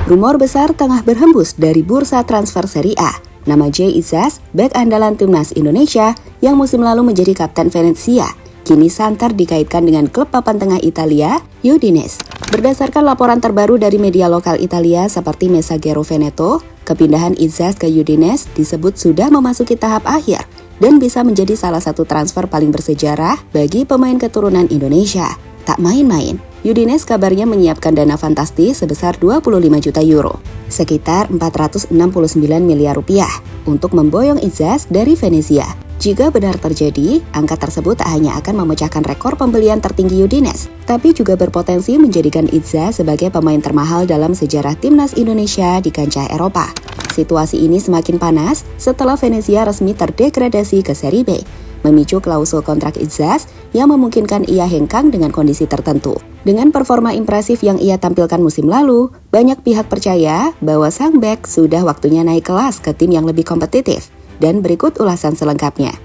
Rumor besar tengah berhembus dari bursa transfer Serie A. Nama Jay Izzaz, bek andalan timnas Indonesia yang musim lalu menjadi kapten Venezia, kini santer dikaitkan dengan klub papan tengah Italia, Udinese. Berdasarkan laporan terbaru dari media lokal Italia seperti Messaggero Veneto, kepindahan Izzaz ke Udinese disebut sudah memasuki tahap akhir dan bisa menjadi salah satu transfer paling bersejarah bagi pemain keturunan Indonesia. Tak main-main, Udinese kabarnya menyiapkan dana fantastis sebesar 25 juta euro, sekitar 469 miliar rupiah, untuk memboyong Izzaz dari Venezia. Jika benar terjadi, angka tersebut tak hanya akan memecahkan rekor pembelian tertinggi Udinese, tapi juga berpotensi menjadikan Izzaz sebagai pemain termahal dalam sejarah timnas Indonesia di kancah Eropa. Situasi ini semakin panas setelah Venezia resmi terdegradasi ke Serie B, memicu klausul kontrak Izzaz yang memungkinkan ia hengkang dengan kondisi tertentu. Dengan performa impresif yang ia tampilkan musim lalu, banyak pihak percaya bahwa sang bek sudah waktunya naik kelas ke tim yang lebih kompetitif. Dan berikut ulasan selengkapnya.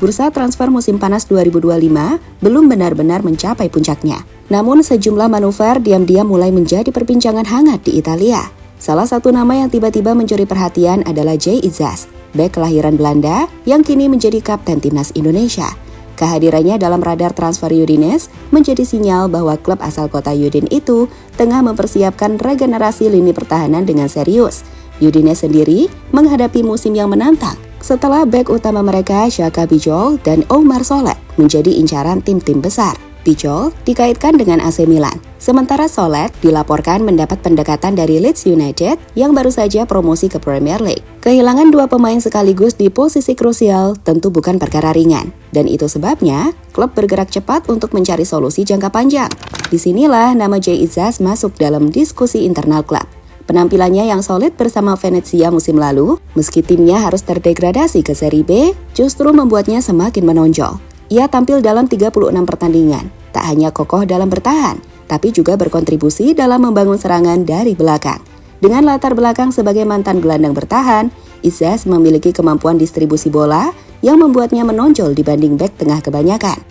Bursa transfer musim panas 2025 belum benar-benar mencapai puncaknya. Namun sejumlah manuver diam-diam mulai menjadi perbincangan hangat di Italia. Salah satu nama yang tiba-tiba mencuri perhatian adalah Jay Izzaz, bek kelahiran Belanda yang kini menjadi kapten timnas Indonesia. Kehadirannya dalam radar transfer Udinese menjadi sinyal bahwa klub asal kota Udin itu tengah mempersiapkan regenerasi lini pertahanan dengan serius. Udinese sendiri menghadapi musim yang menantang setelah bek utama mereka Xhaka Bijol dan Oumar Solet menjadi incaran tim-tim besar. Bijol dikaitkan dengan AC Milan, sementara Solet dilaporkan mendapat pendekatan dari Leeds United yang baru saja promosi ke Premier League. Kehilangan dua pemain sekaligus di posisi krusial tentu bukan perkara ringan, dan itu sebabnya klub bergerak cepat untuk mencari solusi jangka panjang. Disinilah nama Jay Izzaz masuk dalam diskusi internal klub. Penampilannya yang solid bersama Venezia musim lalu, meski timnya harus terdegradasi ke Serie B, justru membuatnya semakin menonjol. Ia tampil dalam 36 pertandingan, tak hanya kokoh dalam bertahan, tapi juga berkontribusi dalam membangun serangan dari belakang. Dengan latar belakang sebagai mantan gelandang bertahan, Izzaz memiliki kemampuan distribusi bola yang membuatnya menonjol dibanding bek tengah kebanyakan.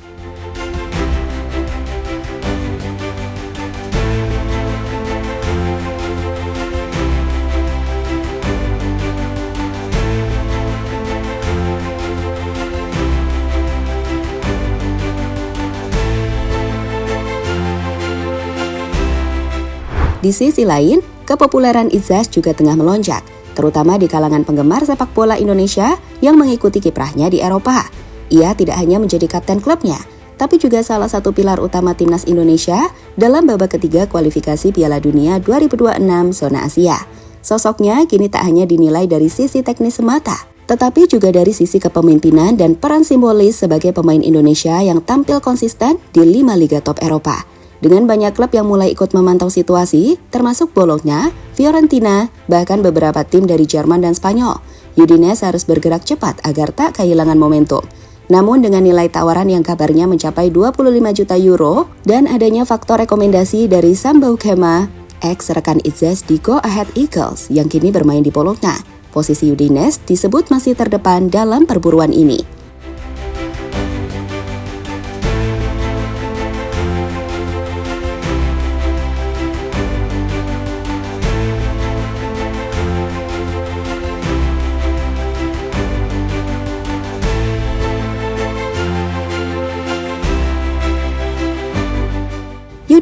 Di sisi lain, kepopuleran Izzaz juga tengah melonjak, terutama di kalangan penggemar sepak bola Indonesia yang mengikuti kiprahnya di Eropa. Ia tidak hanya menjadi kapten klubnya, tapi juga salah satu pilar utama timnas Indonesia dalam babak ketiga kualifikasi Piala Dunia 2026 zona Asia. Sosoknya kini tak hanya dinilai dari sisi teknis semata, tetapi juga dari sisi kepemimpinan dan peran simbolis sebagai pemain Indonesia yang tampil konsisten di 5 liga top Eropa. Dengan banyak klub yang mulai ikut memantau situasi, termasuk Bologna, Fiorentina, bahkan beberapa tim dari Jerman dan Spanyol, Udinese harus bergerak cepat agar tak kehilangan momentum. Namun dengan nilai tawaran yang kabarnya mencapai 25 juta euro dan adanya faktor rekomendasi dari Sambau Kema, ex rekan Izzaz di Go Ahead Eagles yang kini bermain di Bologna, posisi Udinese disebut masih terdepan dalam perburuan ini.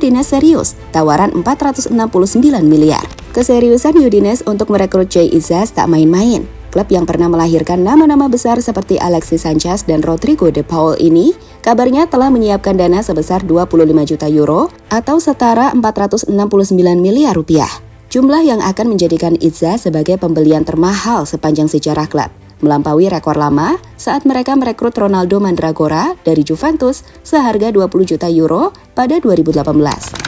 Udinese serius, tawaran 469 miliar. Keseriusan Udinese untuk merekrut Jay Izzaz tak main-main. Klub yang pernah melahirkan nama-nama besar seperti Alexis Sanchez dan Rodrigo de Paul ini, kabarnya telah menyiapkan dana sebesar 25 juta euro atau setara 469 miliar rupiah. Jumlah yang akan menjadikan Izzaz sebagai pembelian termahal sepanjang sejarah klub, melampaui rekor lama saat mereka merekrut Ronaldo Mandragora dari Juventus seharga 20 juta euro pada 2018.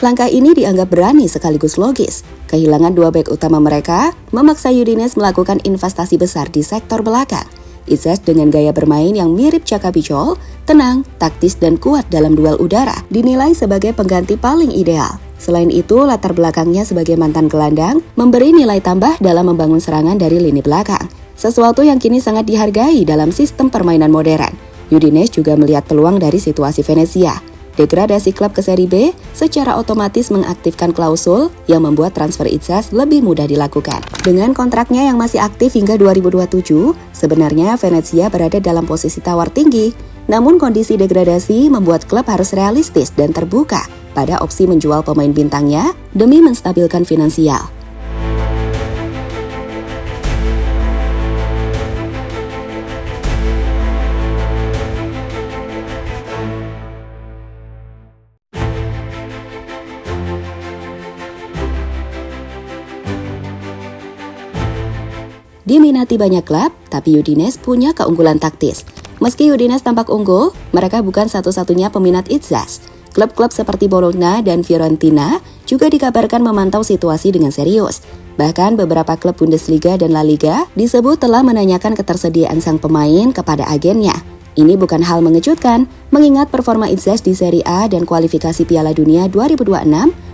Langkah ini dianggap berani sekaligus logis. Kehilangan dua bek utama mereka memaksa Udinese melakukan investasi besar di sektor belakang. Itzhak dengan gaya bermain yang mirip Chaka Pichol, tenang, taktis dan kuat dalam duel udara, dinilai sebagai pengganti paling ideal. Selain itu, latar belakangnya sebagai mantan gelandang memberi nilai tambah dalam membangun serangan dari lini belakang, sesuatu yang kini sangat dihargai dalam sistem permainan modern. Udinese juga melihat peluang dari situasi Venezia. Degradasi klub ke Serie B secara otomatis mengaktifkan klausul yang membuat transfer Itzhak lebih mudah dilakukan. Dengan kontraknya yang masih aktif hingga 2027, sebenarnya Venezia berada dalam posisi tawar tinggi. Namun kondisi degradasi membuat klub harus realistis dan terbuka pada opsi menjual pemain bintangnya demi menstabilkan finansial. Diminati banyak klub, tapi Udinese punya keunggulan taktis. Meski Udinese tampak unggul, mereka bukan satu-satunya peminat Itzhak. Klub-klub seperti Bologna dan Fiorentina juga dikabarkan memantau situasi dengan serius. Bahkan beberapa klub Bundesliga dan La Liga disebut telah menanyakan ketersediaan sang pemain kepada agennya. Ini bukan hal mengejutkan, mengingat performa Itzhak di Serie A dan kualifikasi Piala Dunia 2026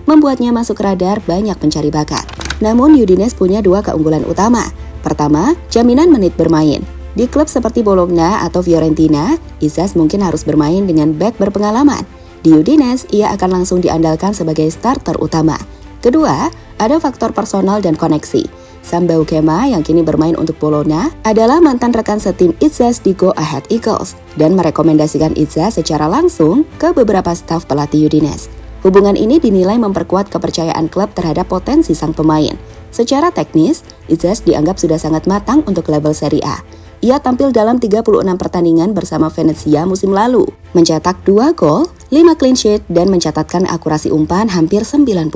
membuatnya masuk radar banyak pencari bakat. Namun Udinese punya dua keunggulan utama. Pertama, jaminan menit bermain. Di klub seperti Bologna atau Fiorentina, Itzhak mungkin harus bermain dengan bek berpengalaman. Di Udinese, ia akan langsung diandalkan sebagai starter utama. Kedua, ada faktor personal dan koneksi. Sam Beukema yang kini bermain untuk Bologna adalah mantan rekan setim Itzhak di Go Ahead Eagles dan merekomendasikan Itzhak secara langsung ke beberapa staf pelatih Udinese. Hubungan ini dinilai memperkuat kepercayaan klub terhadap potensi sang pemain. Secara teknis, Itzhak dianggap sudah sangat matang untuk level Serie A. Ia tampil dalam 36 pertandingan bersama Venezia musim lalu, mencetak 2 gol, 5 clean sheet, dan mencatatkan akurasi umpan hampir 90%.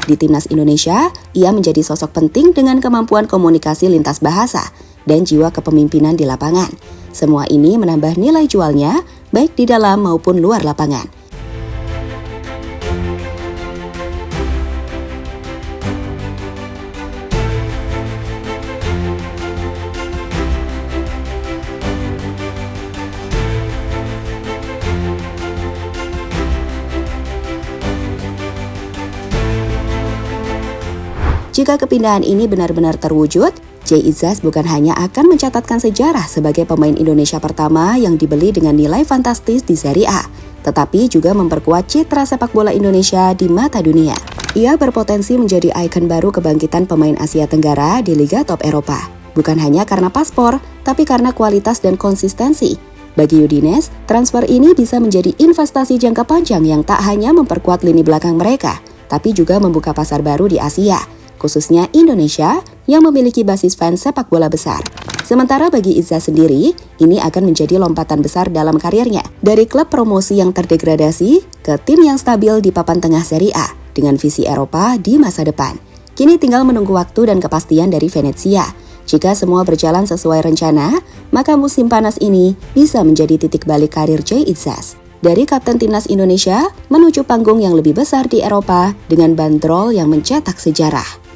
Di timnas Indonesia, ia menjadi sosok penting dengan kemampuan komunikasi lintas bahasa dan jiwa kepemimpinan di lapangan. Semua ini menambah nilai jualnya, baik di dalam maupun luar lapangan. Jika kepindahan ini benar-benar terwujud, J. Itzhak bukan hanya akan mencatatkan sejarah sebagai pemain Indonesia pertama yang dibeli dengan nilai fantastis di Serie A, tetapi juga memperkuat citra sepak bola Indonesia di mata dunia. Ia berpotensi menjadi ikon baru kebangkitan pemain Asia Tenggara di Liga Top Eropa, bukan hanya karena paspor, tapi karena kualitas dan konsistensi. Bagi Udinese, transfer ini bisa menjadi investasi jangka panjang yang tak hanya memperkuat lini belakang mereka, tapi juga membuka pasar baru di Asia, khususnya Indonesia yang memiliki basis fans sepak bola besar. Sementara bagi Itzhak sendiri, ini akan menjadi lompatan besar dalam karirnya, dari klub promosi yang terdegradasi ke tim yang stabil di papan tengah Serie A dengan visi Eropa di masa depan. Kini tinggal menunggu waktu dan kepastian dari Venezia. Jika semua berjalan sesuai rencana, maka musim panas ini bisa menjadi titik balik karir J. Itzhak. Dari kapten timnas Indonesia menuju panggung yang lebih besar di Eropa dengan bandrol yang mencetak sejarah.